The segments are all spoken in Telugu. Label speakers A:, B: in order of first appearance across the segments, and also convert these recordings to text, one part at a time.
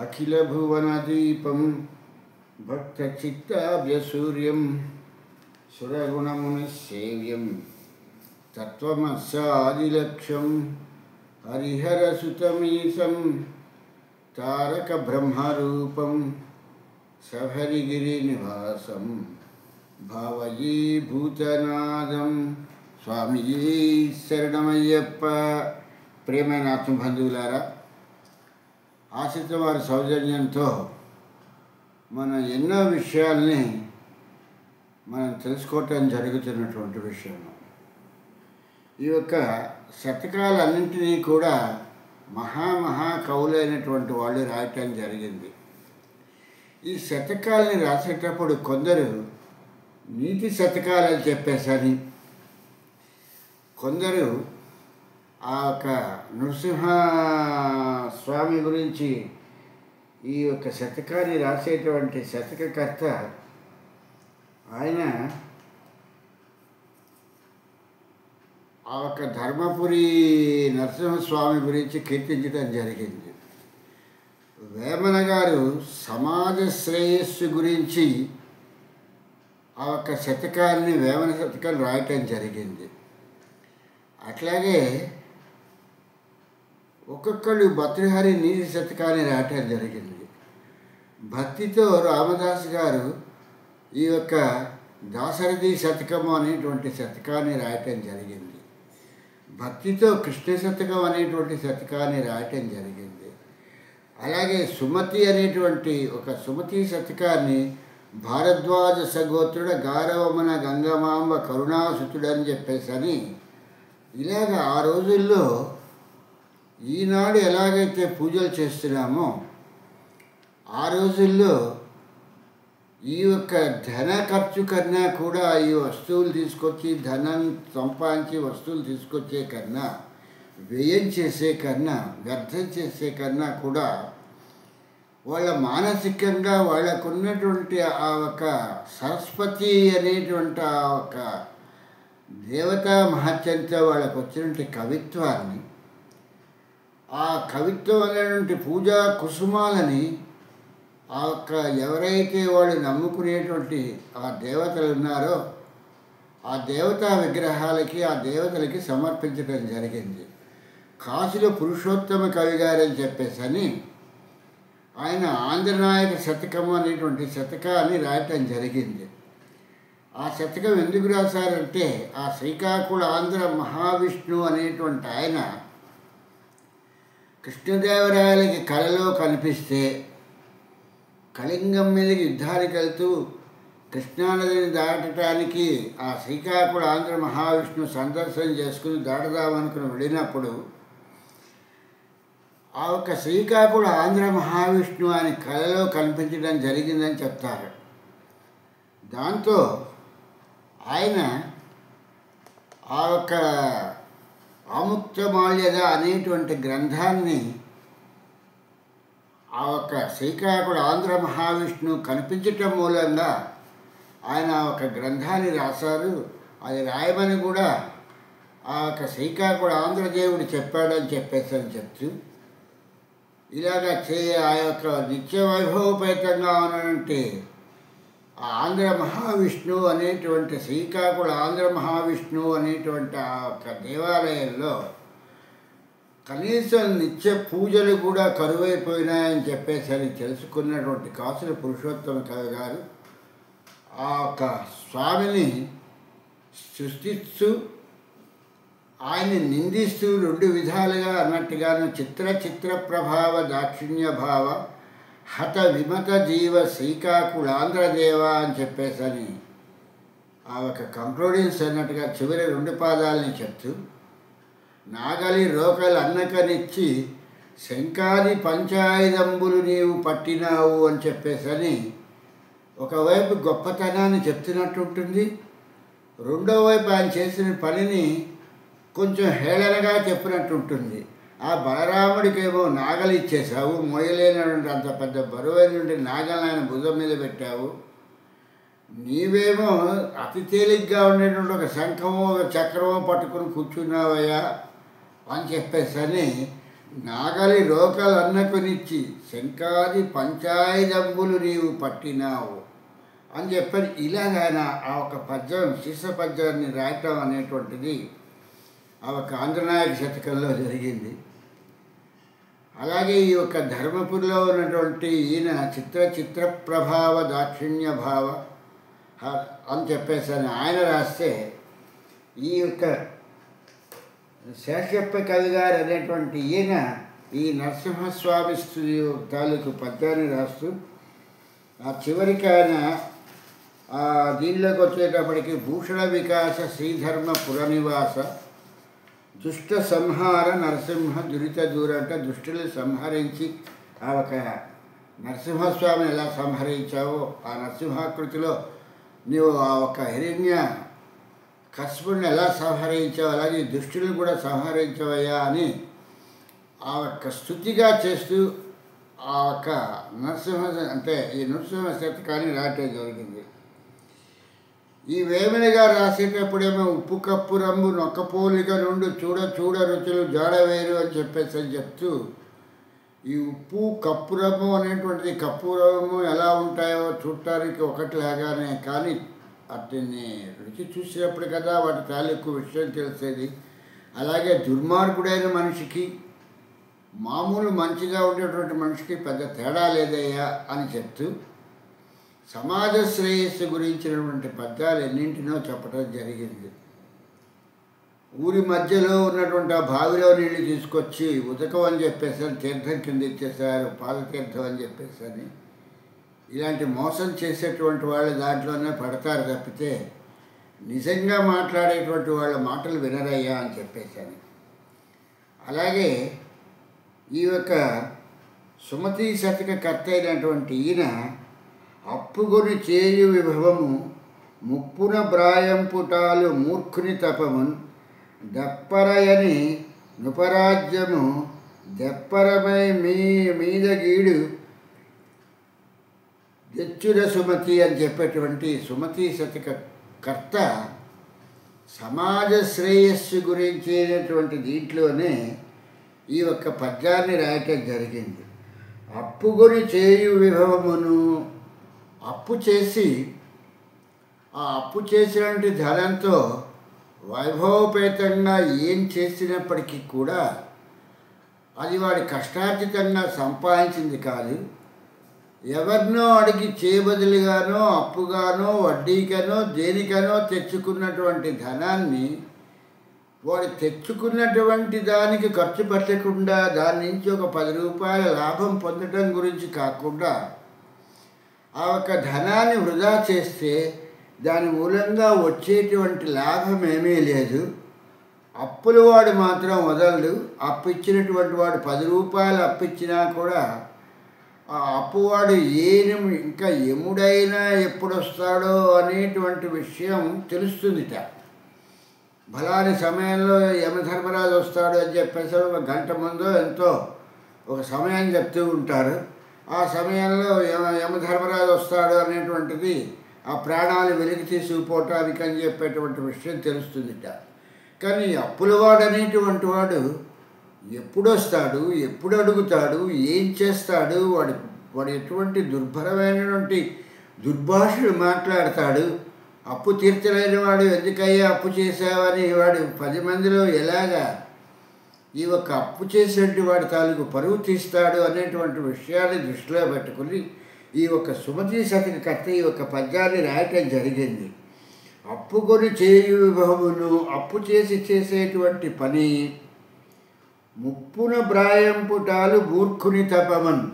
A: అఖిలభువనదీపం భక్తచిత్తాభ్యసూర్యం సురగుణమునిసేవ్యం తత్వమస్యాదిలక్ష్యం హరిహరసుతమీశం తారక బ్రహ్మరూపం సహరిగిరినివాసం భావయీ భూతనాదం. స్వామియీ శరణమయ్యప్ప. ప్రియమైన ఆత్మబంధువులారా, ఆశ్రిత వారి సౌజన్యంతో మనం ఎన్నో విషయాల్ని మనం తెలుసుకోవటం జరుగుతున్నటువంటి విషయం. ఈ యొక్క శతకాలన్నింటినీ కూడా కవులైనటువంటి వాళ్ళు రాయటం జరిగింది. ఈ శతకాలని రాసేటప్పుడు కొందరు నీతి శతకాలని చెప్పేసని, కొందరు ఆ యొక్క నృసింహ స్వామి గురించి ఈ యొక్క శతకాన్ని రాసేటువంటి శతకకర్త ఆయన ఆ యొక్క ధర్మపురి నరసింహస్వామి గురించి కీర్తించడం జరిగింది. వేమన గారు సమాజ శ్రేయస్సు గురించి ఆ యొక్క శతకాన్ని వేమన శతకం రాయటం జరిగింది. అట్లాగే ఒక్కొక్కళ్ళు భర్తృహరి నీతి శతకాన్ని రాయటం జరిగింది. భక్తితో రామదాసు గారు ఈ యొక్క దాశరథి శతకము అనేటువంటి శతకాన్ని రాయటం జరిగింది. భక్తితో కృష్ణ శతకం అనేటువంటి శతకాన్ని రాయటం జరిగింది. అలాగే సుమతి అనేటువంటి ఒక సుమతి శతకాన్ని భారద్వాజ సగోత్రుడ గారవమన గంగమాంబ కరుణాసుతుడని చెప్పేసని, ఇలాగ ఆ రోజుల్లో ఈనాడు ఎలాగైతే పూజలు చేస్తున్నామో ఆ రోజుల్లో ఈ యొక్క ధన ఖర్చు కన్నా కూడా ఈ వస్తువులు తీసుకొచ్చి ధనం సంపాదించి వస్తువులు తీసుకొచ్చే కన్నా, వ్యయం చేసే కన్నా, వ్యర్థం చేసే కన్నా కూడా వాళ్ళ మానసికంగా వాళ్ళకున్నటువంటి ఆ ఒక సరస్వతి అనేటువంటి ఆ ఒక దేవతా మహత్యంతో వాళ్ళకు వచ్చినటువంటి కవిత్వాన్ని, ఆ కవిత్వం అనేటువంటి పూజా కుసుమాలని ఆ యొక్క ఎవరైతే వాళ్ళు నమ్ముకునేటువంటి ఆ దేవతలు ఉన్నారో ఆ దేవతా విగ్రహాలకి, ఆ దేవతలకి సమర్పించడం జరిగింది. కాశీలో పురుషోత్తమ కవి గారని చెప్పేసని ఆయన ఆంధ్రనాయక శతకము అనేటువంటి శతకాన్ని రాయటం జరిగింది. ఆ శతకం ఎందుకు రాశారంటే, ఆ శ్రీకాకుళ ఆంధ్ర మహావిష్ణువు అనేటువంటి ఆయన కృష్ణదేవరాయలకి కలలో కనిపిస్తే కళింగం మీదకి యుద్ధానికి వెళ్తూ కృష్ణానదిని దాటడానికి ఆ శ్రీకాకుళ ఆంధ్ర మహావిష్ణువు సందర్శన చేసుకుని దాటదామనుకుని వెళ్ళినప్పుడు ఆ యొక్క శ్రీకాకుళ ఆంధ్ర మహావిష్ణువు ఆయన కళలో కనిపించడం జరిగిందని చెప్తారు. దాంతో ఆయన ఆ యొక్క ఆముక్తమాల్యద అనేటువంటి గ్రంథాన్ని ఆ యొక్క శ్రీకాకుళ ఆంధ్ర మహావిష్ణువు కనిపించటం మూలంగా ఆయన ఒక గ్రంథాన్ని రాశారు. అది రాయమని కూడా ఆ యొక్క శ్రీకాకుళ ఆంధ్రదేవుడు చెప్పాడని చెప్పేసి అని చెప్తూ ఇలాగ ఆ యొక్క నిత్య వైభవపేతంగా ఉన్నటువంటి ఆ ఆంధ్ర మహావిష్ణువు అనేటువంటి శ్రీకాకుళ ఆంధ్ర మహావిష్ణువు అనేటువంటి ఆ యొక్క దేవాలయంలో కనీసం నిత్య పూజలు కూడా కరువైపోయినాయని చెప్పేసి అని తెలుసుకున్నటువంటి కాసుల పురుషోత్తమ కవి గారు ఆ యొక్క స్వామిని సృష్టిస్తూ ఆయన్ని నిందిస్తూ రెండు విధాలుగా అన్నట్టుగాను చిత్ర ప్రభావ దాక్షిణ్య భావ హత విమత జీవ శ్రీకాకుళాంధ్రదేవ అని చెప్పేసని ఆ ఒక కంక్లూడింగ్స్ అన్నట్టుగా చివరి రెండు పాదాలని చెప్తూ నాగలి రోకలు అన్నకనిచ్చి శంకాది పంచాయుధంబులు నీవు పట్టినావు అని చెప్పేసని ఒకవైపు గొప్పతనాన్ని చెప్తున్నట్టుంటుంది, రెండో వైపు ఆయన చేసిన పనిని కొంచెం హేళనగా చెప్పినట్టుంటుంది. ఆ బలరాముడికేమో నాగలి ఇచ్చేసావు, మోయలేనటువంటి అంత పెద్ద బరువైన నాగలను ఆయన భుజం మీద పెట్టావు, నీవేమో అతి తేలిగ్గా ఉండేటువంటి ఒక శంఖమో ఒక చక్రమో పట్టుకుని కూర్చున్నావయ్యా అని చెప్పేసని నాగలి రోకలన్నకునిచ్చి శంకాది పంచాయిదంబులు నీవు పట్టినావు అని చెప్పని ఇలాగ ఆయన ఆ ఒక పద్యం శిష్య పద్యాన్ని రాయటం అనేటువంటిది ఆ ఒక ఆంధ్రనాయక శతకంలో జరిగింది. అలాగే ఈ యొక్క ధర్మపురిలో ఉన్నటువంటి ఈయన చిత్ర ప్రభావ దాక్షిణ్య భావ అని చెప్పేసి ఆయన రాస్తే ఈ యొక్క శేషప్ప కవి గారు అనేటువంటి ఈయన ఈ నరసింహస్వామి తాలూకు పద్యాన్ని రాస్తూ ఆ చివరికి ఆయన దీనిలోకి వచ్చేటప్పటికి భూషణ వికాస శ్రీధర్మ పురనివాస దుష్ట సంహార నరసింహ దురిత దూర అంటే దుష్టులు సంహరించి ఆ ఒక నరసింహస్వామిని ఎలా సంహరించావో ఆ నరసింహాకృతిలో నీవు ఆ ఒక హిరణ్య కస్పుని ఎలా సంహరించావు అలాగే దుష్టులను కూడా సంహరించవయ్యా అని ఆ యొక్క స్తుతిగా చేస్తూ ఆ యొక్క నరసింహ అంటే ఈ నరసింహ శతకాన్ని రాయటం జరిగింది. ఈ వేమన గారు రాసేటప్పుడేమో ఉప్పు కప్పు రంబు నొక్కపోలిక నుండి చూడ రుచులు జాడవేరు అని చెప్తూ ఈ ఉప్పు కప్పురము అనేటువంటిది కప్పురము ఎలా ఉంటాయో చూడటానికి ఒకటిలాగానే కానీ వాటిని రుచి చూసినప్పుడు కదా వాటి తాలూకు విషయం తెలిసేది. అలాగే దుర్మార్గుడైన మనిషికి మామూలు మంచిగా ఉండేటువంటి మనిషికి పెద్ద తేడా లేదయ్యా అని చెప్తూ సమాజ శ్రేయస్సు గురించినటువంటి పద్యాలు ఎన్నింటినో చెప్పడం జరిగింది. ఊరి మధ్యలో ఉన్నటువంటి ఆ బావిలో నీళ్ళు తీసుకొచ్చి ఉదకం అని చెప్పేసి తీర్థం కింద ఇచ్చేసారు, పాదతీర్థం అని చెప్పేసి ఇలాంటి మోసం చేసేటువంటి వాళ్ళు దాంట్లోనే పడతారు తప్పితే నిజంగా మాట్లాడేటువంటి వాళ్ళ మాటలు వినరయ్యా అని చెప్పేసాను. అలాగే ఈ యొక్క సుమతి శతక కర్త అయినటువంటి ఈయన అప్పుకొని చేయు విభవము ముప్పున బ్రాయంపుటాలు మూర్ఖుని తపమున్ దప్పరయని నుపరాజ్యము దెప్పరమై మీద గీడు తెచ్చుర సుమతి అని చెప్పేటువంటి సుమతి శతక కర్త సమాజ శ్రేయస్సు గురించినటువంటి దీంట్లోనే ఈ యొక్క పద్యాన్ని రాయటం జరిగింది. అప్పుకొని చేయు విభవమును అప్పు చేసి ఆ అప్పు చేసినటువంటి ధనంతో వైభవపేతంగా ఏం చేసినప్పటికీ కూడా అది వాడి కష్టార్జితంగా సంపాదించింది కాదు. ఎవరినో అడిగి చేయబదులుగానో అప్పుగానో వడ్డీకనో దేనికనో తెచ్చుకున్నటువంటి ధనాన్ని వాడు తెచ్చుకున్నటువంటి దానికి ఖర్చు పెట్టకుండా దాని నుంచి ఒక 10 రూపాయల లాభం పొందడం గురించి కాకుండా ఆ యొక్క ధనాన్ని వృధా చేస్తే దాని మూలంగా వచ్చేటువంటి లాభం ఏమీ లేదు. అప్పులు వాడు మాత్రం వదలడు. అప్పు ఇచ్చినటువంటి వాడు 10 రూపాయలు అప్పిచ్చినా కూడా ఆ అప్పువాడు ఇంకా ఎముడైనా ఎప్పుడు వస్తాడో అనేటువంటి విషయం తెలుస్తుందిట. బలాని సమయంలో యమధర్మరాజు వస్తాడు అని చెప్పేసి ఒక గంట ముందో ఎంతో ఒక సమయం చెప్తూ ఉంటారు. ఆ సమయంలో యమధర్మరాజు వస్తాడు అనేటువంటిది ఆ ప్రాణాలు వెలికి తీసుకుపోవటానికి అని చెప్పేటువంటి విషయం తెలుస్తుందిట. కానీ అప్పులవాడు అనేటువంటి వాడు ఎప్పుడు వస్తాడు, ఎప్పుడు అడుగుతాడు, ఏం చేస్తాడు, వాడు ఎటువంటి దుర్భరమైనటువంటి దుర్భాషలు మాట్లాడతాడు, అప్పు తీర్చలేని వాడు ఎందుకయ్యా అప్పు చేసావని వాడు 10 మందిలో ఎలాగా ఈ ఒక అప్పు చేసేటువంటి వాడి తాలూకు పరువు తీస్తాడు అనేటువంటి విషయాన్ని దృష్టిలో పెట్టుకుని ఈ ఒక సుమతి శతక కర్త ఈ ఒక పద్యాన్ని రాయటం జరిగింది. అప్పుకొని చేయు విభవమును అప్పు చేసి చేసేటువంటి పని ముప్పున బ్రాయంపుటాలు మూర్ఖుని తపమన్.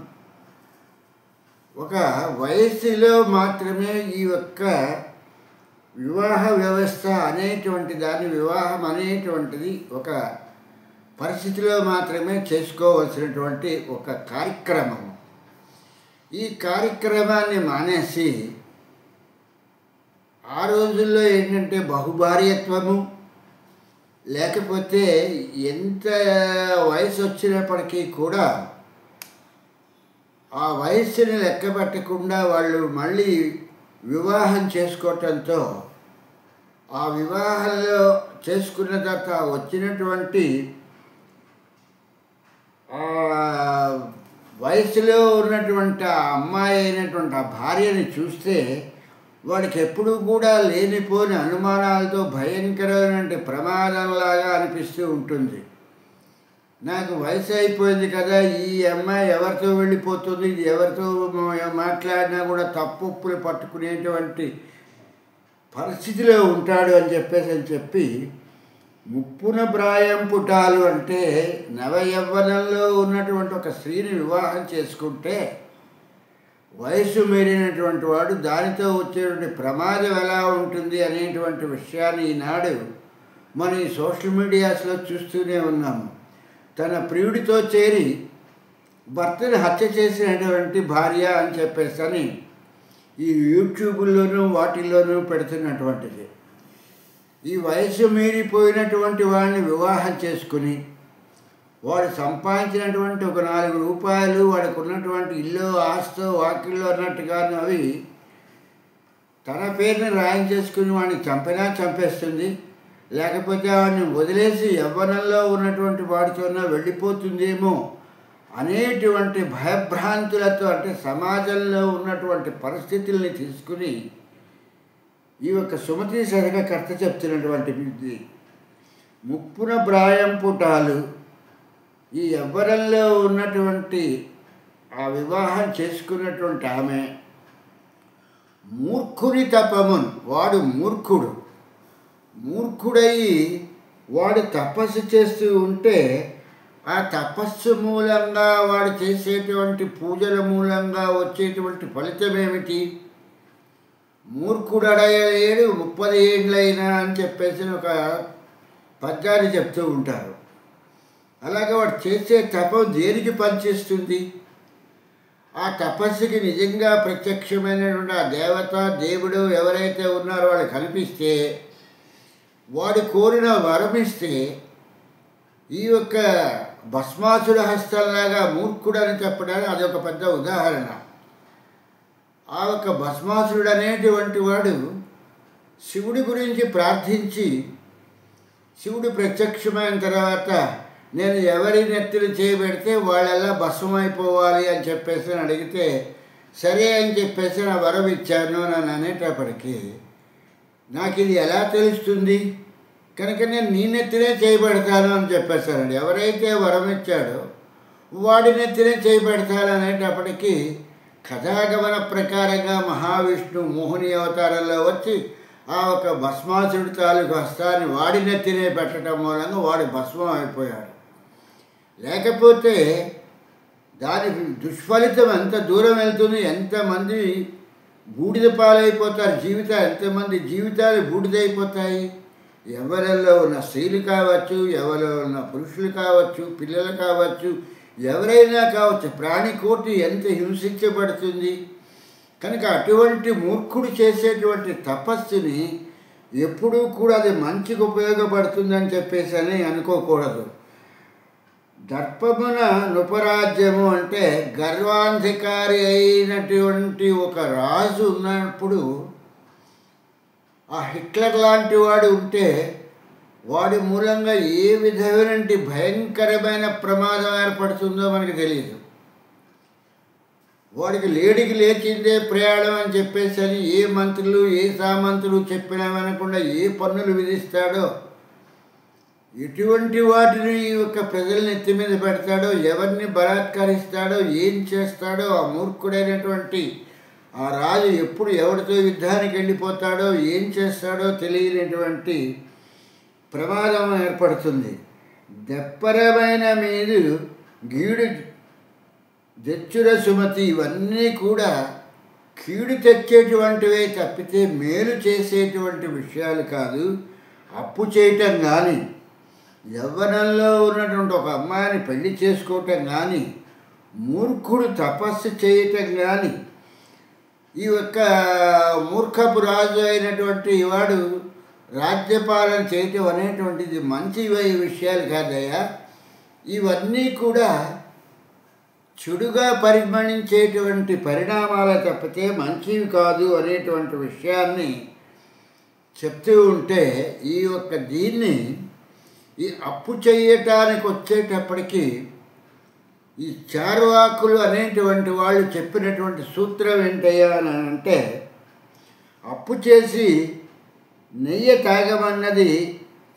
A: ఒక వయస్సులో మాత్రమే ఈ యొక్క వివాహ వ్యవస్థ అనేటువంటి దాన్ని వివాహం అనేటువంటిది ఒక పరిస్థితిలో మాత్రమే చేసుకోవలసినటువంటి ఒక కార్యక్రమం. ఈ కార్యక్రమాన్ని మానేసి ఆ రోజుల్లో ఏంటంటే బహుభార్యత్వము లేకపోతే ఎంత వయసు వచ్చినప్పటికీ కూడా ఆ వయస్సుని లెక్క పెట్టకుండా వాళ్ళు మళ్ళీ వివాహం చేసుకోవటంతో ఆ వివాహంలో చేసుకున్న తర్వాత వచ్చినటువంటి ఆ వయసులో ఉన్నటువంటి ఆ అమ్మాయి అయినటువంటి ఆ భార్యని చూస్తే వాడికి ఎప్పుడూ కూడా లేనిపోని అనుమానాలతో భయంకరమైన ప్రమాదంలాగా అనిపిస్తూ ఉంటుంది. నాకు వయసు అయిపోయింది కదా, ఈ అమ్మాయి ఎవరితో వెళ్ళిపోతుంది, ఇది ఎవరితో మాట్లాడినా కూడా తప్పులు పట్టుకునేటువంటి పరిస్థితిలో ఉంటాడు అని చెప్పి ముప్పున ప్రాయం పుటాలు అంటే నవయవ్వనంలో ఉన్నటువంటి ఒక స్త్రీని వివాహం చేసుకుంటే వయసు మీరినటువంటి వాడు దానితో వచ్చేటువంటి ప్రమాదం ఎలా ఉంటుంది అనేటువంటి విషయాన్ని ఈనాడు మనం ఈ సోషల్ మీడియాస్లో చూస్తూనే ఉన్నాము. తన ప్రియుడితో చేరి భర్తను హత్య చేసినటువంటి భార్య అని చెప్పేసి ఈ యూట్యూబ్లోనూ వాటిల్లోనూ పెడుతున్నటువంటిది. ఈ వయసు మీరిపోయినటువంటి వాడిని వివాహం చేసుకుని వాడు సంపాదించినటువంటి ఒక 4 రూపాయలు వాడికి ఉన్నటువంటి ఇల్లు ఆస్తో వాకిల్లో అన్నట్టుగాను అవి తన పేరుని రాయించేసుకుని వాడిని చంపేస్తుంది. లేకపోతే వాడిని వదిలేసి యవ్వనంలో ఉన్నటువంటి వాడితోనే వెళ్ళిపోతుందేమో అనేటువంటి భయభ్రాంతులతో, అంటే సమాజంలో ఉన్నటువంటి పరిస్థితుల్ని తీసుకుని ఈ యొక్క సుమతి శతకకర్త చెప్తున్నటువంటి ముప్పున ప్రాయం పుటాలు, ఈ యవ్వనంలో ఉన్నటువంటి ఆ వివాహం చేసుకున్నటువంటి ఆమె మూర్ఖుని తపమున్, వాడు మూర్ఖుడయి వాడు తపస్సు చేస్తూ ఉంటే ఆ తపస్సు మూలంగా వాడు చేసేటువంటి పూజల మూలంగా వచ్చేటువంటి ఫలితం ఏమిటి? మూర్ఖుడడయ్యేడు 30 ఏళ్ళైనా అని చెప్పేసి ఒక పద్యాన్ని చెప్తూ ఉంటారు. అలాగే వాడు చేసే తపం దేనికి పనిచేస్తుంది? ఆ తపస్సుకి నిజంగా ప్రత్యక్షమైనటువంటి ఆ దేవత దేవుడు ఎవరైతే ఉన్నారో వాడు కనిపిస్తే, వాడు కోరిన వరమిస్తే, ఈ యొక్క భస్మాసుర హస్తంలాగా మూర్ఖుడని చెప్పడానికి అదొక పెద్ద ఉదాహరణ. ఆ యొక్క భస్మాసురుడు అనేటువంటి వాడు శివుడి గురించి ప్రార్థించి శివుడు ప్రత్యక్షమైన తర్వాత నేను ఎవరి నెత్తులు చేయబెడితే వాళ్ళెలా భస్మైపోవాలి అని చెప్పేసి అడిగితే సరే అని చెప్పేసి నా వరం ఇచ్చాను నన్ను అనేటప్పటికీ నాకు ఇది ఎలా తెలుస్తుంది, కనుక నేను నీ నెత్తినే చేయబెడతాను అని చెప్పేశానండి. ఎవరైతే వరం ఇచ్చాడో వాడి నెత్తినే చేయబెడతాను అనేటప్పటికీ కథాగమన ప్రకారంగా మహావిష్ణు మోహిని అవతారంలో వచ్చి ఆ ఒక భస్మాసుడి తాలూకు హస్తాన్ని వాడి నెత్తినే పెట్టడం మూలంగా వాడి భస్మం అయిపోయాడు. లేకపోతే దాని దుష్ఫలితం ఎంత దూరం వెళ్తుంది, ఎంతమంది బూడిద పాలైపోతారు, ఎంతమంది జీవితాలు బూడిదైపోతాయి. ఎవరిలో ఉన్న స్త్రీలు కావచ్చు, ఎవరిలో ఉన్న పురుషులు కావచ్చు, పిల్లలు కావచ్చు, ఎవరైనా కావచ్చు, ప్రాణికోటి ఎంత హింసించబడుతుంది. కనుక అటువంటి మూర్ఖుడు చేసేటువంటి తపస్సుని ఎప్పుడూ కూడా అది మంచికి ఉపయోగపడుతుందని చెప్పేసి అని అనుకోకూడదు. దర్పమున నృపరాజ్యము అంటే గర్వాంధికారి అయినటువంటి ఒక రాజు ఉన్నప్పుడు ఆ హిట్లర్ లాంటి వాడు ఉంటే వాడి మూలంగా ఏ విధమైన భయంకరమైన ప్రమాదం ఏర్పడుతుందో మనకు తెలియదు. వాడికి లేడికి లేచిందే ప్రయాణం అని చెప్పేసి అని ఏ మంత్రులు ఏ సామంతులు చెప్పినా వినకుండా ఏ పన్నులు విధిస్తాడో, ఎటువంటి వాటిని ఈ యొక్క ప్రజల్ని ఎత్తి మీద పెడతాడో, ఎవరిని బలాత్కరిస్తాడో, ఏం చేస్తాడో, ఆ మూర్ఖుడైనటువంటి ఆ రాజు ఎప్పుడు ఎవరితో యుద్ధానికి వెళ్ళిపోతాడో, ఏం చేస్తాడో తెలియనటువంటి ప్రమాదం ఏర్పడుతుంది. దెప్పరమైన మీదు గీడు దెచ్చుర సుమతి, ఇవన్నీ కూడా కీడు తెచ్చేటువంటివే తప్పితే మేలు చేసేటువంటి విషయాలు కాదు. అప్పు చేయటం కానీ, యవ్వనంలో ఉన్నటువంటి ఒక అమ్మాయిని పెళ్లి చేసుకోవటం కానీ, మూర్ఖుడు తపస్సు చేయటం కానీ, ఈ యొక్క మూర్ఖపు రాజు అయినటువంటి వాడు రాజ్యపాలన చేయటం అనేటువంటిది మంచి విషయాలు కాదయ్యా. ఇవన్నీ కూడా చెడుగా పరిగణించేటువంటి పరిణామాలు తప్పితే మంచివి కాదు అనేటువంటి విషయాన్ని చెప్తూ ఉంటే, ఈ యొక్క దీన్ని ఈ అప్పు చేయటానికి వచ్చేటప్పటికి ఈ చార్వాకులు అనేటువంటి వాళ్ళు చెప్పినటువంటి సూత్రం ఏంటయ్యా అని అంటే, అప్పు చేసి నెయ్యి తాగమన్నది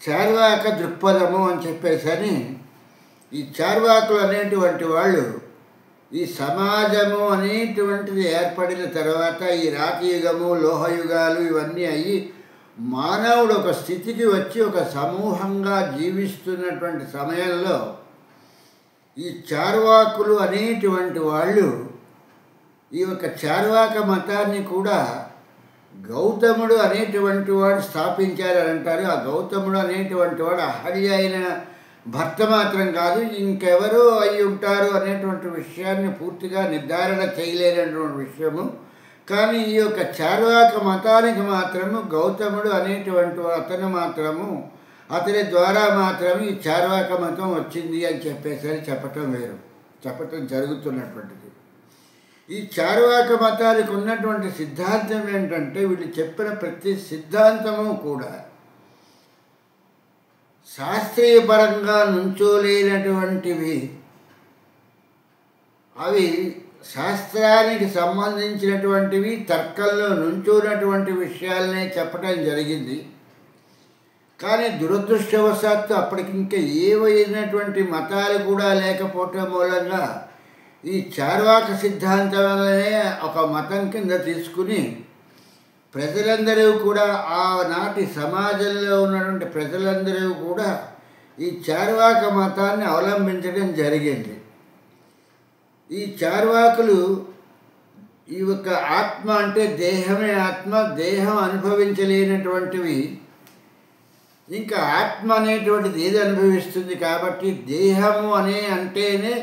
A: చార్వాక దృక్పథము అని చెప్పేసని, ఈ చార్వాకులు అనేటువంటి వాళ్ళు ఈ సమాజము అనేటువంటిది ఏర్పడిన తర్వాత ఈ రాతియుగము లోహయుగాలు ఇవన్నీ అయ్యి మానవుడు ఒక స్థితికి వచ్చి ఒక సమూహంగా జీవిస్తున్నటువంటి సమయంలో ఈ చార్వాకులు అనేటువంటి వాళ్ళు ఈ యొక్క చార్వాక మతాన్ని కూడా గౌతముడు అనేటువంటి వాడు స్థాపించారని అంటారు. ఆ గౌతముడు అనేటువంటి వాడు అహల్య అయిన భర్త మాత్రం కాదు, ఇంకెవరో అయి ఉంటారు అనేటువంటి విషయాన్ని పూర్తిగా నిర్ధారణ చేయలేనటువంటి విషయము. కానీ ఈ యొక్క చార్వాక మతానికి మాత్రము గౌతముడు అనేటువంటి అతను మాత్రము, అతని ద్వారా మాత్రమే ఈ చార్వాక మతం వచ్చింది అని చెప్పేసరి చెప్పటం జరుగుతున్నటువంటిది. ఈ చార్వాక మతానికి ఉన్నటువంటి సిద్ధాంతం ఏంటంటే, వీళ్ళు చెప్పిన ప్రతి సిద్ధాంతము కూడా శాస్త్రీయపరంగా నుంచోలేనటువంటివి. అవి శాస్త్రానికి సంబంధించినటువంటివి, తర్కంలో నుంచోనటువంటి విషయాలనే చెప్పడం జరిగింది. కానీ దురదృష్టవశాత్తు అప్పటికి ఇంకా ఏవైనటువంటి మతాలు కూడా లేకపోవటం మూలంగా ఈ చార్వాక సిద్ధాంతం వల్లనే ఒక మతం కింద తీసుకుని ప్రజలందరూ కూడా, ఆనాటి సమాజంలో ఉన్నటువంటి ప్రజలందరూ కూడా ఈ చార్వాక మతాన్ని అవలంబించడం జరిగింది. ఈ చార్వాకులు ఈ యొక్క ఆత్మ అంటే దేహమే ఆత్మ, దేహం అనుభవించలేనటువంటివి, ఇంకా ఆత్మ అనేటువంటిది ఏది అనుభవిస్తుంది కాబట్టి దేహము అంటేనే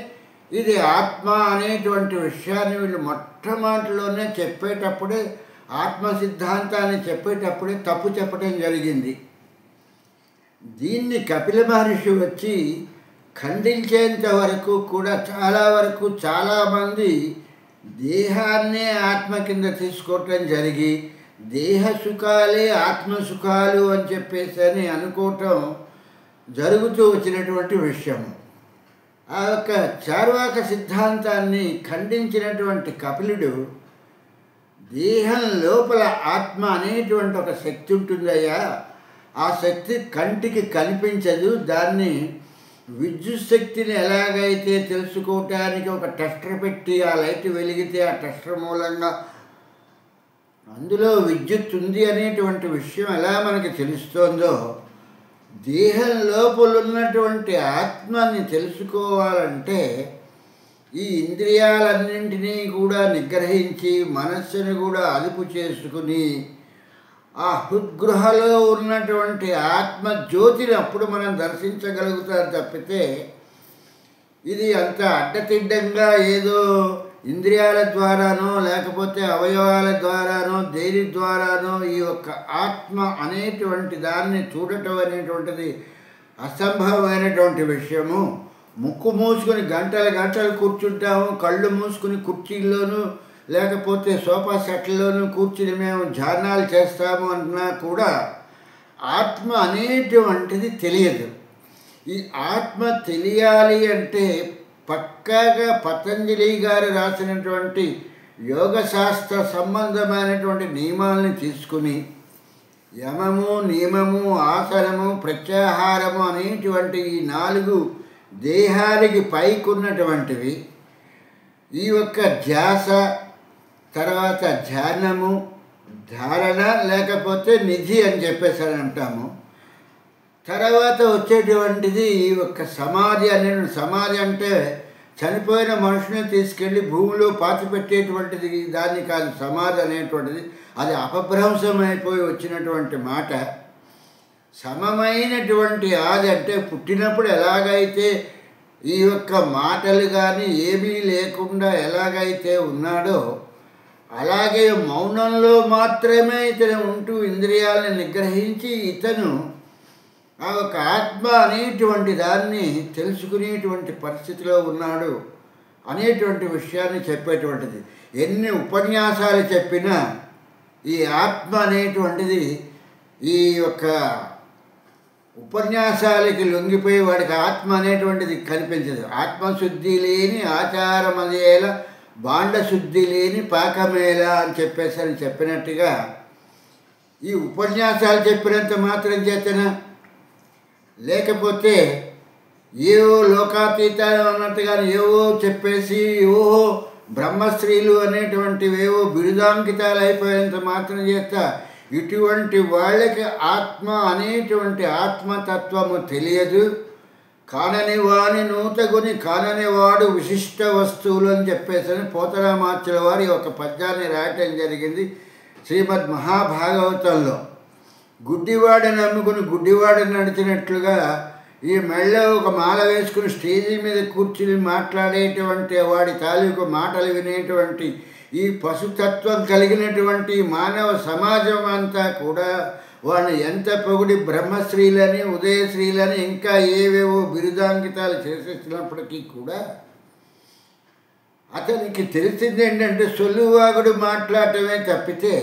A: ఇది ఆత్మ అనేటువంటి విషయాన్ని వీళ్ళు మొట్టమొదటిలోనే చెప్పేటప్పుడే, ఆత్మ సిద్ధాంతాన్ని చెప్పేటప్పుడే తప్పు చెప్పడం జరిగింది. దీన్ని కపిల మహర్షి వచ్చి ఖండించేంత వరకు కూడా చాలామంది దేహాన్నే ఆత్మ కింద తీసుకోవటం జరిగి దేహ సుఖాలే ఆత్మసుఖాలు అని చెప్పేసి అనుకోవటం జరుగుతూ వచ్చినటువంటి విషయము. ఆ యొక్క చార్వాక సిద్ధాంతాన్ని ఖండించినటువంటి కపిలుడు, దేహం లోపల ఆత్మ అనేటువంటి ఒక శక్తి ఉంటుందయ్యా, ఆ శక్తి కంటికి కనిపించదు, దాన్ని విద్యుత్ శక్తిని ఎలాగైతే తెలుసుకోవటానికి ఒక టెస్టర్ పెట్టి ఆ లైట్ వెలిగితే ఆ టెస్టర్ మూలంగా అందులో విద్యుత్ ఉంది అనేటువంటి విషయం ఎలా మనకి తెలుస్తోందో, దేహం లోపల ఉన్నటువంటి ఆత్మని తెలుసుకోవాలంటే ఈ ఇంద్రియాలన్నింటినీ కూడా నిగ్రహించి మనస్సును కూడా అదుపు చేసుకుని ఆ హృద్గృహలో ఉన్నటువంటి ఆత్మజ్యోతిని అప్పుడు మనం దర్శించగలుగుతాం తప్పితే ఇది అంత అడ్డతిడ్డంగా ఏదో ఇంద్రియాల ద్వారానో లేకపోతే అవయవాల ద్వారానో దేని ద్వారానో ఈ యొక్క ఆత్మ అనేటువంటి దాన్ని చూడటం అనేటువంటిది అసంభవమైనటువంటి విషయము. ముక్కు మూసుకొని గంటలు కూర్చుంటాము, కళ్ళు మూసుకుని కుర్చీల్లోనూ లేకపోతే సోఫా సెట్లలోనూ కూర్చుని మేము ధ్యానాలు చేస్తాము అన్నా కూడా ఆత్మ అనేటువంటిది తెలియదు. ఈ ఆత్మ తెలియాలి అంటే పక్కాగా పతంజలి గారు రాసినటువంటి యోగశాస్త్ర సంబంధమైనటువంటి నియమాలను తీసుకుని యమము, నియమము, ఆసనము, ప్రత్యాహారము అనేటువంటి ఈ 4 దేహానికి పైకున్నటువంటివి, ఈ యొక్క ధ్యాస, తర్వాత ధ్యానము, ధారణ లేకపోతే నిధి అని చెప్పేసి అంటాము. తర్వాత వచ్చేటువంటిది ఈ యొక్క సమాధి సమాధి అంటే చనిపోయిన మనుషుని తీసుకెళ్ళి భూమిలో పాతిపెట్టేటువంటిది దాన్ని కాదు. సమాధి అనేటువంటిది అది అపభ్రంశమైపోయి వచ్చినటువంటి మాట. సమమైనటువంటి ఆది అంటే పుట్టినప్పుడు ఎలాగైతే ఈ యొక్క మాటలు కానీ ఏమీ లేకుండా ఎలాగైతే ఉన్నాడో అలాగే మౌనంలో మాత్రమే ఇతను ఉంటూ ఇంద్రియాలను నిగ్రహించి ఇతను ఆ ఒక ఆత్మ అనేటువంటి దాన్ని తెలుసుకునేటువంటి పరిస్థితిలో ఉన్నాడు అనేటువంటి విషయాన్ని చెప్పేటువంటిది. ఎన్ని ఉపన్యాసాలు చెప్పినా ఈ ఆత్మ అనేటువంటిది ఈ యొక్క ఉపన్యాసాలకి లొంగిపోయి వాడికి ఆత్మ అనేటువంటిది కనిపించదు. ఆత్మశుద్ధి లేని ఆచారమదేల బాండశుద్ధి లేని పాకమేళ అని చెప్పినట్టుగా ఈ ఉపన్యాసాలు చెప్పినంత మాత్రం చేతన, లేకపోతే ఏవో లోకాతీతాలు అన్నట్టుగా ఏవో చెప్పేసి ఏవో బ్రహ్మశ్రీలు అనేటువంటివి ఏవో బిరుదాంకితాలు అయిపోయేంత మాత్రం చేత ఇటువంటి వాళ్ళకి ఆత్మ అనేటువంటి ఆత్మతత్వము తెలియదు. కానని వాని నూతగుని కానని వాడు విశిష్ట వస్తువులు అని చెప్పేసి పోతరామాచుల వారి ఒక పద్యాన్ని రాయటం జరిగింది శ్రీమద్ మహాభాగవతంలో. గుడ్డివాడిని నమ్ముకుని గుడ్డివాడిని నడిచినట్లుగా ఈ మెళ్ళో ఒక మాల వేసుకుని స్టేజీ మీద కూర్చుని మాట్లాడేటువంటి వాడి తాలూకు మాటలు వినేటువంటి ఈ పశుతత్వం కలిగినటువంటి మానవ సమాజం అంతా కూడా వాళ్ళని ఎంత పొగిడి బ్రహ్మశ్రీలని ఉదయశ్రీలని ఇంకా ఏవేవో బిరుదాంకితాలు చేసేసినప్పటికీ కూడా అతనికి తెలిసింది ఏంటంటే సొల్లువాగుడు మాట్లాడటమే తప్పితే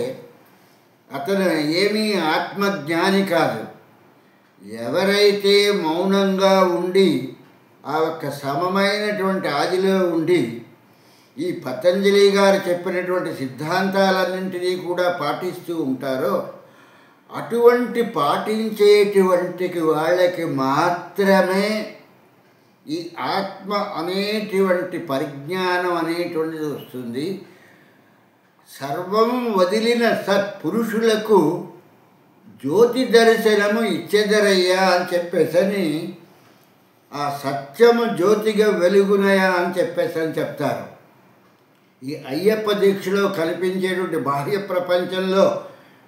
A: అతను ఏమీ ఆత్మజ్ఞాని కాదు. ఎవరైతే మౌనంగా ఉండి ఆ యొక్క సమమైనటువంటి ఆదిలో ఉండి ఈ పతంజలి గారు చెప్పినటువంటి సిద్ధాంతాలన్నింటినీ కూడా పాటిస్తూ ఉంటారో అటువంటి పాటించేటువంటి వాళ్ళకి మాత్రమే ఈ ఆత్మ అనేటువంటి పరిజ్ఞానం అనేటువంటిది వస్తుంది. సర్వం వదిలిన సత్పురుషులకు జ్యోతి దర్శనము ఇచ్చెదరయ్యా అని చెప్పేసని, ఆ సత్యము జ్యోతిగా వెలుగునయా అని చెప్పేసని చెప్తారు. ఈ అయ్యప్ప దీక్షలో కల్పించేటువంటి బాహ్య ప్రపంచంలో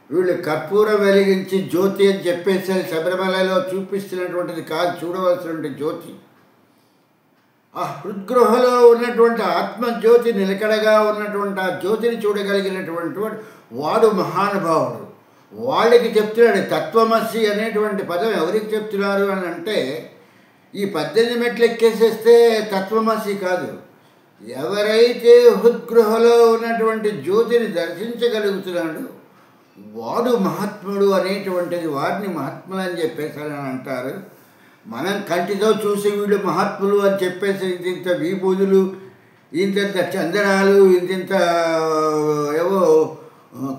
A: వీళ్ళు కర్పూరం వెలిగించి జ్యోతి అని చెప్పేసి శబరిమలలో చూపిస్తున్నటువంటిది కాదు చూడవలసినటువంటి జ్యోతి. ఆ హృద్గృహలో ఉన్నటువంటి ఆత్మజ్యోతి నిలకడగా ఉన్నటువంటి ఆ జ్యోతిని చూడగలిగినటువంటి వాడు మహానుభావుడు. వాళ్ళకి చెప్తున్నాడు. తత్వమసి అనేటువంటి పదం ఎవరికి చెప్తున్నారు అని అంటే ఈ 18 మెట్లు ఎక్కేసేస్తే తత్వమసి కాదు. ఎవరైతే హృద్గృహలో ఉన్నటువంటి జ్యోతిని దర్శించగలుగుతున్నాడు వాడు మహాత్ముడు అనేటువంటిది, వారిని మహాత్ములు అని చెప్పేసి అని అంటారు. మనం కంటితో చూసి వీళ్ళు మహాత్ములు అని చెప్పేసి ఇంతింత విభూతులు, ఇంతింత చందనాలు, ఇంతింత ఏవో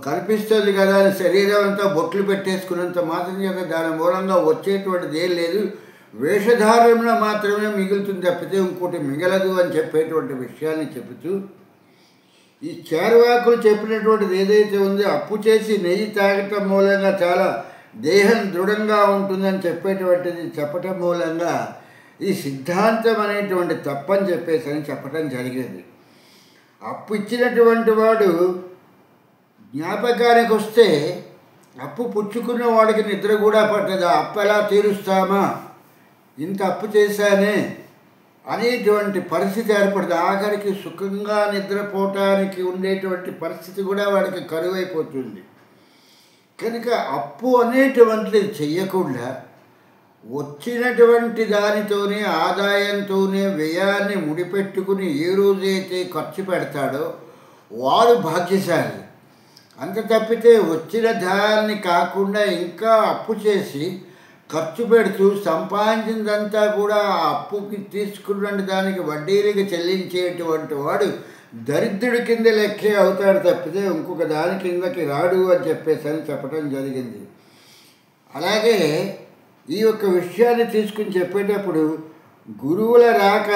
A: కనిపిస్తుంది కదా అని శరీరం అంతా బొట్లు పెట్టేసుకున్నంత మాత్రం చేత దాని మూలంగా వచ్చేటువంటిది ఏం లేదు. వేషధారణలో మాత్రమే మిగులుతుంది తప్పితే ఇంకోటి మిగలదు అని చెప్పేటువంటి విషయాన్ని చెబుతూ ఈ చార్వాకులు చెప్పినటువంటిది ఏదైతే ఉందో అప్పు చేసి నెయ్యి తాగటం మూలంగా చాలా దేహం దృఢంగా ఉంటుందని చెప్పేటువంటిది చెప్పటం మూలంగా ఈ సిద్ధాంతం అనేటువంటి తప్పని చెప్పేసి అని చెప్పటం జరిగింది. అప్పు ఇచ్చినటువంటి వాడు జ్ఞాపకానికి వస్తే అప్పు పుచ్చుకున్న వాడికి నిద్ర కూడా పట్టదు. అప్పు ఎలా తీరుస్తామా, ఇంత అప్పు చేశానే అనేటువంటి పరిస్థితి ఏర్పడుతుంది. ఆఖరికి సుఖంగా నిద్రపోవటానికి ఉండేటువంటి పరిస్థితి కూడా వాడికి కరువైపోతుంది. కనుక అప్పు అనేటువంటిది చెయ్యకుండా వచ్చినటువంటి దానితోనే ఆదాయంతోనే వ్యయాన్ని ముడిపెట్టుకుని ఏ రోజైతే ఖర్చు పెడతాడో వాడు భాగ్యశాలి. అంత తప్పితే వచ్చిన దాన్ని కాకుండా ఇంకా అప్పు చేసి ఖర్చు పెడుతూ సంపాదించిందంతా కూడా ఆ అప్పుకి తీసుకున్న దానికి వడ్డీలకి చెల్లించేటువంటి వాడు దరిద్రుడి కింద లెక్కే అవుతాడు తప్పితే ఇంకొక దాని కిందకి రాడు అని చెప్పేసి అని చెప్పడం జరిగింది. అలాగే ఈ యొక్క విషయాన్ని తీసుకుని చెప్పేటప్పుడు గురువుల రాక,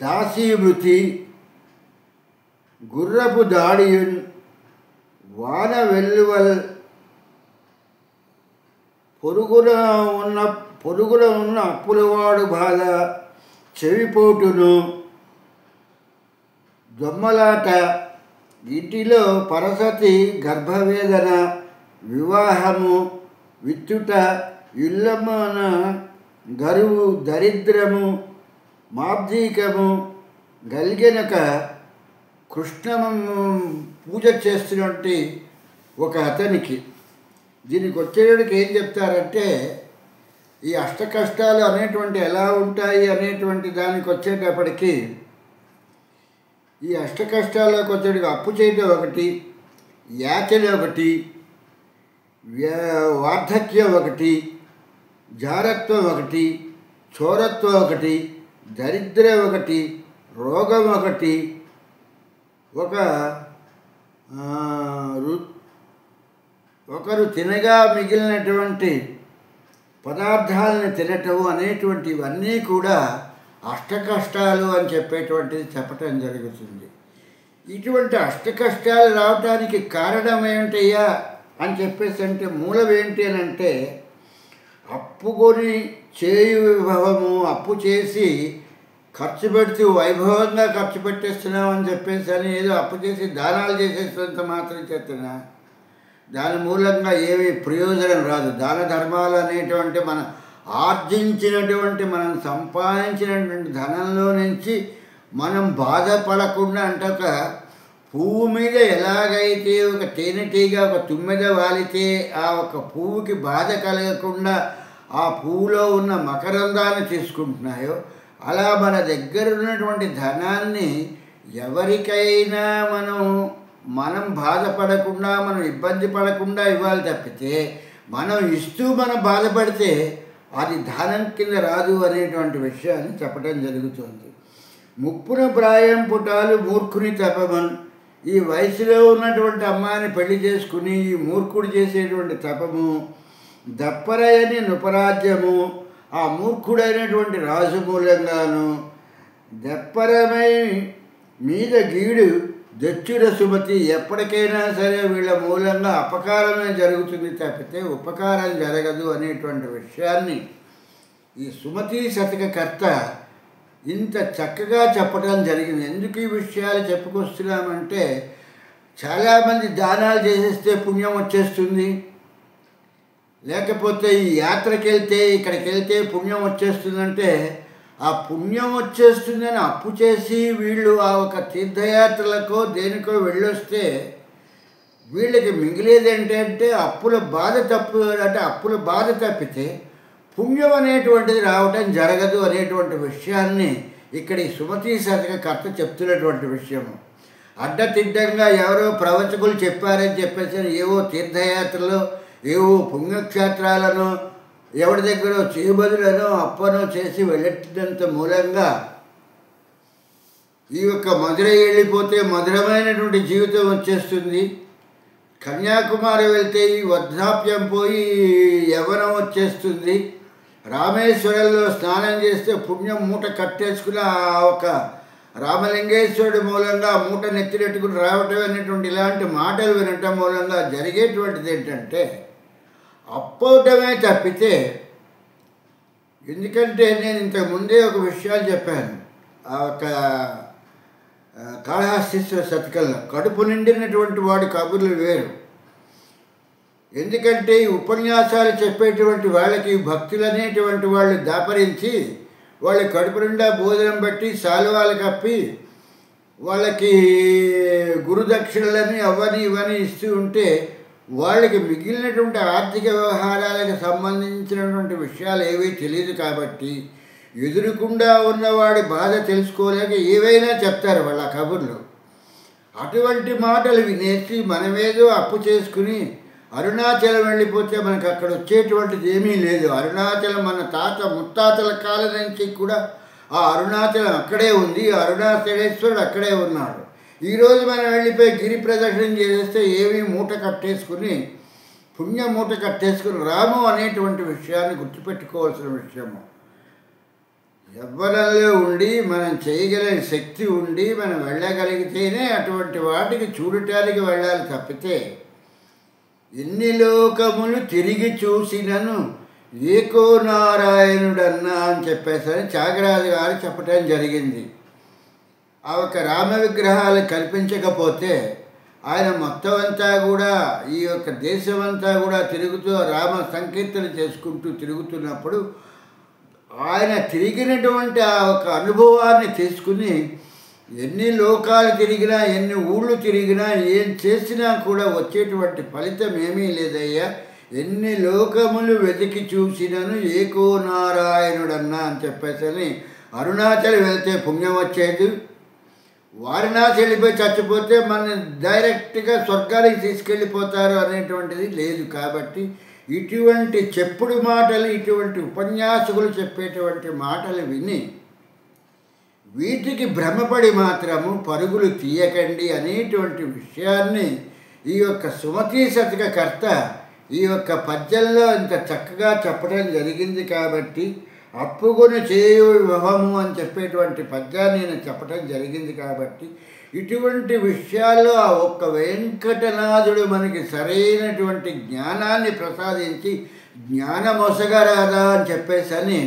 A: దాసీమృతి, గుర్రపు దాడియున్, వాన వెల్లువల్, పొరుగున ఉన్న అప్పులవాడు బాధ, చెవిపోటును, దొమ్మలాట, ఇంటిలో పరసతి, గర్భవేదన, వివాహము, విత్తుట, ఇల్లమ్మన, గరువు, దరిద్రము, మాబ్దీకము గలిగినక కృష్ణము పూజ చేస్తున్నటువంటి ఒక అతనికి దీనికి వచ్చేటికి ఏం చెప్తారంటే ఈ అష్టకష్టాలు అనేటువంటి ఎలా ఉంటాయి అనేటువంటి దానికి వచ్చేటప్పటికి ఈ అష్టకష్టాలకు వచ్చేటికి అప్పు చేయడం ఒకటి, యాచన ఒకటి, వార్ధక్యం ఒకటి, జారత్వం ఒకటి, చోరత్వం ఒకటి, దరిద్రం ఒకటి, రోగం ఒకటి, ఒకరు తినగా మిగిలినటువంటి పదార్థాలను తినటం అనేటువంటివన్నీ కూడా అష్టకష్టాలు అని చెప్పటం జరుగుతుంది. ఇటువంటి అష్టకష్టాలు రావటానికి కారణం ఏమిటయ్యా అని అంటే మూలం ఏంటి అని అంటే, అప్పు కొని చేయు విభవము, అప్పు చేసి ఖర్చు పెడుతూ వైభవంగా ఖర్చు పెట్టేస్తున్నామని అని ఏదో అప్పు చేసి దానాలు చేసేసినంత మాత్రం చేస్తున్నా దాని మూలంగా ఏమీ ప్రయోజనం రాదు. దాన ధర్మాలు అనేటువంటి మనం ఆర్జించినటువంటి, మనం సంపాదించినటువంటి ధనంలో నుంచి మనం బాధపడకుండా అంటే, ఒక పువ్వు మీద ఎలాగైతే ఒక తేనెటీగ ఒక తుమ్మెద వాలితే ఆ ఒక పువ్వుకి బాధ కలగకుండా ఆ పువ్వులో ఉన్న మకరందాన్ని తీసుకుంటున్నాయో, అలా మన దగ్గర ఉన్నటువంటి ధనాన్ని ఎవరికైనా మనం బాధపడకుండా, మనం ఇబ్బంది పడకుండా ఇవ్వాలి తప్పితే, మనం ఇస్తూ మనం బాధపడితే అది దానం కింద రాదు అనేటువంటి విషయాన్ని చెప్పడం జరుగుతుంది. ముప్పున ప్రాయం పుటాలు మూర్ఖుని తపమన్. ఈ వయసులో ఉన్నటువంటి అమ్మాయిని పెళ్లి చేసుకుని ఈ మూర్ఖుడు చేసేటువంటి తపము, దప్పరయని నుపరాజ్యము, ఆ మూర్ఖుడైనటువంటి రాజు మూలంగాను, దప్పరమై మీద గీడు దచ్చుర సుమతి. ఎప్పటికైనా సరే వీళ్ళ మూలంగా అపకారమే జరుగుతుంది తప్పితే ఉపకారం జరగదు అనేటువంటి విషయాన్ని ఈ సుమతి శతకకర్త ఇంత చక్కగా చెప్పడం జరిగింది. ఎందుకు ఈ విషయాలు చెప్పుకొస్తున్నామంటే, చాలామంది దానాలు చేసేస్తే పుణ్యం వచ్చేస్తుంది, లేకపోతే ఈ యాత్రకి వెళ్తే ఇక్కడికి వెళ్తే పుణ్యం వచ్చేస్తుందంటే, ఆ పుణ్యం వచ్చేస్తుందని అప్పు చేసి వీళ్ళు ఆ ఒక తీర్థయాత్రలకో దేనికో వెళ్ళొస్తే వీళ్ళకి మిగిలేది ఏంటంటే అప్పుల బాధ తప్పితే పుణ్యం అనేటువంటిది రావటం జరగదు అనేటువంటి విషయాన్ని ఇక్కడ ఈ సుమతి శతకకర్త చెప్తున్నటువంటి విషయము. అడ్డతిడ్డంగా ఎవరో ప్రవచకులు చెప్పారని ఏవో తీర్థయాత్రలో ఏవో పుణ్యక్షేత్రాలను ఎవరి దగ్గర చేబదులనో అప్పనో చేసి వెళ్ళేటంత మూలంగా ఈ యొక్క మధురై వెళ్ళిపోతే మధురమైనటువంటి జీవితం వచ్చేస్తుంది. కన్యాకుమారి వెళ్తే ఈ వృద్ధాప్యం పోయి యవ్వనం వచ్చేస్తుంది. రామేశ్వరంలో స్నానం చేస్తే పుణ్యం మూట కట్టేసుకుని ఆ ఒక రామలింగేశ్వరుడి మూలంగా మూట నెత్తినెట్టుకుని రావటం అనేటువంటి ఇలాంటి మాటలు వినటం మూలంగా జరిగేటువంటిది ఏంటంటే అప్పవటమే తప్పితే, ఎందుకంటే నేను ఇంతకుముందే ఒక విషయాలు చెప్పాను. ఆ ఒక కాళహస్తీశ్వర శతకంలో కడుపు నిండినటువంటి వాడి కబుర్లు వేరు. ఎందుకంటే ఈ ఉపన్యాసాలు చెప్పేటువంటి వాళ్ళకి భక్తులు అనేటువంటి వాళ్ళు దాపరించి వాళ్ళ కడుపు నిండా భోజనం బట్టి శాలువాలు కప్పి వాళ్ళకి గురుదక్షిణలని అవని ఇవని ఇస్తూ ఉంటే వాళ్ళకి మిగిలినటువంటి ఆర్థిక వ్యవహారాలకు సంబంధించినటువంటి విషయాలు ఏవీ తెలియదు. కాబట్టి ఎదురుకుండా ఉన్నవాడి బాధ తెలుసుకోలేక ఏవైనా చెప్తారు వాళ్ళ కబుర్లు. అటువంటి మాటలు వినేసి మనమేదో అప్పు చేసుకుని అరుణాచలం వెళ్ళిపోతే మనకు అక్కడ వచ్చేటువంటిది ఏమీ లేదు. అరుణాచలం మన ముత్తాతల కాలం నుంచి కూడా ఆ అరుణాచలం అక్కడే ఉంది. అరుణాచలేశ్వరుడు అక్కడే ఉన్నాడు. ఈరోజు మనం వెళ్ళిపోయి గిరి ప్రదక్షిణ చేసేస్తే ఏమీ మూట కట్టేసుకుని పుణ్య మూట కట్టేసుకుని రాము అనేటువంటి విషయాన్ని గుర్తుపెట్టుకోవాల్సిన విషయము. యవ్వనంలో ఉండి మనం చేయగలిగిన శక్తి ఉండి మనం వెళ్ళగలిగితేనే అటువంటి వాటికి చూడటానికి వెళ్ళాలి తప్పితే, ఎన్ని లోకములు తిరిగి చూసినను ఏకో నారాయణుడన్నా అని చెప్పేసరి త్యాగరాజు గారు చెప్పటం జరిగింది. ఆ ఒక రామ విగ్రహాలు కల్పించకపోతే ఆయన మొత్తం అంతా కూడా ఈ యొక్క దేశమంతా కూడా తిరుగుతూ రామ సంకీర్తన చేసుకుంటూ తిరుగుతున్నప్పుడు ఆయన తిరిగినటువంటి ఆ ఒక అనుభవాన్ని తీసుకుని ఎన్ని లోకాలు తిరిగినా ఎన్ని ఊళ్ళు తిరిగినా ఏం చేసినా కూడా వచ్చేటువంటి ఫలితం ఏమీ లేదయ్యా. ఎన్ని లోకములు వెతికి చూసినను ఏకో నారాయణుడన్నా అని చెప్పేసి అరుణాచల్ వెళ్తే పుణ్యం వచ్చేది, వారణాసి వెళ్ళిపోయి చచ్చిపోతే మన డైరెక్ట్గా స్వర్గానికి తీసుకెళ్ళిపోతారు అనేటువంటిది లేదు. కాబట్టి ఇటువంటి చెప్పుడు మాటలు, ఇటువంటి ఉపన్యాసకులు చెప్పేటువంటి మాటలు విని వీటికి భ్రమపడి మాత్రము పరుగులు తీయకండి అనేటువంటి విషయాన్ని ఈ యొక్క సుమతీ శతకకర్త ఈ యొక్క పద్యంలో ఇంత చక్కగా చెప్పడం జరిగింది. కాబట్టి అప్పుకొని చేయు విభవము అని చెప్పేటువంటి పద్యాన్ని నేను చెప్పడం జరిగింది. కాబట్టి ఇటువంటి విషయాల్లో ఆ ఒక్క వెంకటనాథుడు మనకి సరైనటువంటి జ్ఞానాన్ని ప్రసాదించి జ్ఞానమొసగరాదా అని చెప్పేసని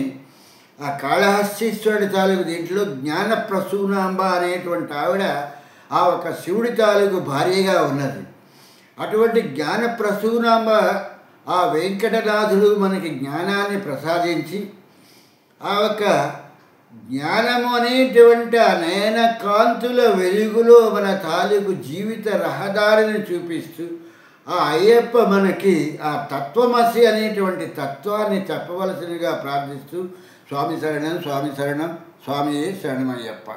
A: ఆ కాళహస్తీశ్వరుడి తాలూకు దీంట్లో జ్ఞానప్రసూనాంబ అనేటువంటి ఆవిడ ఆ ఒక శివుడి తాలూకు భార్యగా ఉన్నది. అటువంటి జ్ఞానప్రసూనాంబ ఆ వెంకటనాథుడు మనకి జ్ఞానాన్ని ప్రసాదించి ఆ ఒక జ్ఞానము అనేటువంటి ఆ నయన కాంతుల వెలుగులో మన తాలూకు జీవిత రహదారిని చూపిస్తూ ఆ అయ్యప్ప మనకి ఆ తత్వమసి అనేటువంటి తత్వాన్ని చెప్పవలసినగా ప్రార్థిస్తూ స్వామి శరణం, స్వామి శరణం, స్వామియే శరణమయ్యప్ప.